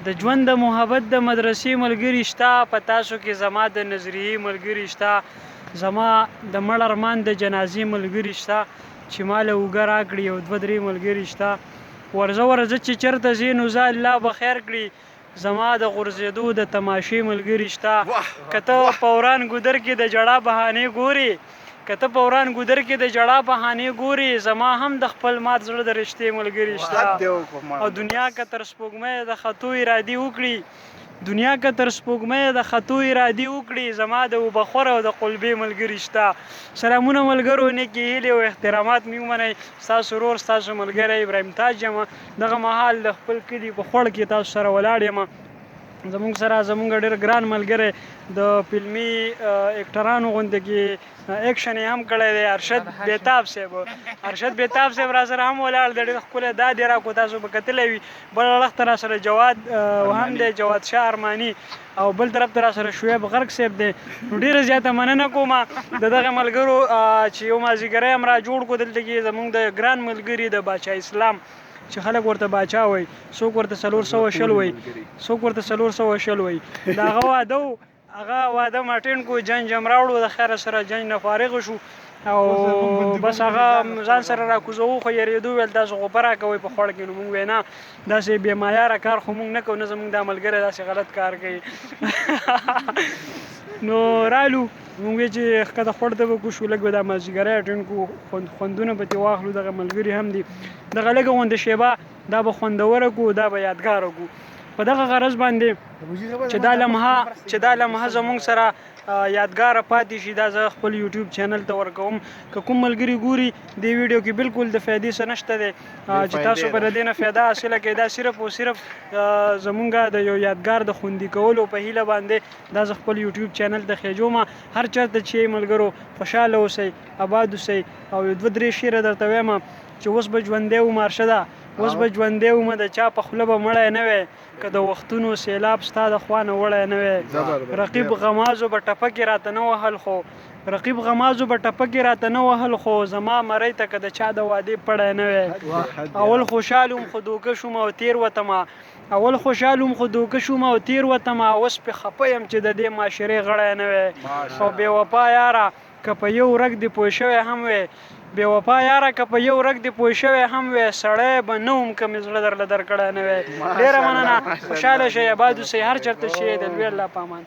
د ژوند د محبت د مدرسې ملګري شته، په تاسو کې زما د نظریې ملګري شته، زما د مړ ارمان د جنازې ملګري شته چې ما له اوږه راکړي، یو دوه درې ملګري شته. ورځه چې چېرته ځې نو زه الله به خیر کړي، زما د غورځېدو د تماشې ملګري شته. که ته په وران ګودر کې د ژړا بهانې ګورې، که ته په وران ګودر کې د ژړا بهانې ګورې، زما هم د خپل مات زړه د رشتې ملګري شته. او دنیا که تر سپوږمۍ د ختو ارادې وکړي، دنیا که تر سپوږمۍ د ختو ارادې وکړي، زما د اوبخور او د قلبې ملګري شته. سلامونه ملګرو، نیکې هیلې او احترامات مې ومنئ. ستاسو ورور ستاسو ملګری ابراهیم تاج یم. دغه مهال د خپل کلي په خوړ کې تاسو سره ولاړ یم. زمونږ سره زمونږ ډېر ګران ملګری د فلمي اکټرانو غوندې کې اکشن یې هم کړی دی، ارشد بیتاب صاحب. ارشد بیتاب صاحب را سره هم ولاړ دی، ډېر ښکلی دا دی راکړو، تاسو به کتلی وي. بل اړخ ته را سره جواد هم دی، جواد شاه ارماني، او بل طرف ته را سره شعیب غرق صاحب دی. نو ډېره زیاته مننه کوم د دغه ملګرو چې یو مازدیګری هم را جوړ کړو. دلته کې زمونږ د ګران ملګري د باچا اسلام چې خلک ورته باچا وایي، څوک ورته 420 وایي، څوک ورته 420 وایي. د هغه واده و، هغه واده ما اټینډ کړو، جنج هم راوړو، د خیره سره جنج نه فارغ شو او بس هغه ځان سره راکوزوو، خو یېرېدو ویل تاسو غوپه راکوئ په خوړ کې. نو موږ وایو نه، داسې بې معیاره کار خو موږ نه کوو، نه زموږ دا ملګری داسې غلط کار کوي. نو رالو موږ وایو چې ښکته خوړ ته به کوشو، لږ به دا مازدیګری اټینډ کړو، خوندونه به ترې واخلو. دغه ملګري هم دي، دغه لږه غوندې شیبه دا به خوندوره کړو، دا به یادګاره کړو. په دغه غرض باندې چې دا لمحه زموږ سره یادګاره پاتې شي، دا زه خپل یوټیوب چینل ته ورکوم. که کوم ملګري ګوري دې ویډیو کې بالکل د فایدې څه نشته دی چې تاسو به د دې نه فایده حاصله کړئ. دا صرف او صرف زمونږ د یو یادګار د خوندي کولو په هیله باندې دا زه خپل یوټیوب چینل ته خېجوم. هر چېرته چې ملګرو خوشحاله اوسئ، آباد اوسئ. او یو دوه درې شعره درته وایم چې اوس به ژوندی وم ارشده، اوس به ژوندی ومه، د چا په خوله به مړی نه وی، که د وختونو سیلاب ستا د خوا نه وړی نه وی. رقیب غمازو به ټپکې راته نه وهل، خو رقیب غمازو به ټپکې راته نه وهل، خو زما مرۍ ته که د چا د وعدې پړی نه وی. اول خوشحال وم خو دوکه شوم او تیر وتمه، اول خوشحال وم خو دوکه شوم او تیر وتمه، اوس پې خفه یم چې د دې معاشرې غړی نه وی. او بې وفا یاره که په یو رګ دې پوه شوی هم وی، بې وفا یاره که په یو رګ دې پوه شوی هم وی، سړی به نه وم که مې زړه درله درکړی نه وی. ډېره مننه، خوشحاله شئ، آباد اوسئ، هر چېرته چې یې د لوی الله په امان.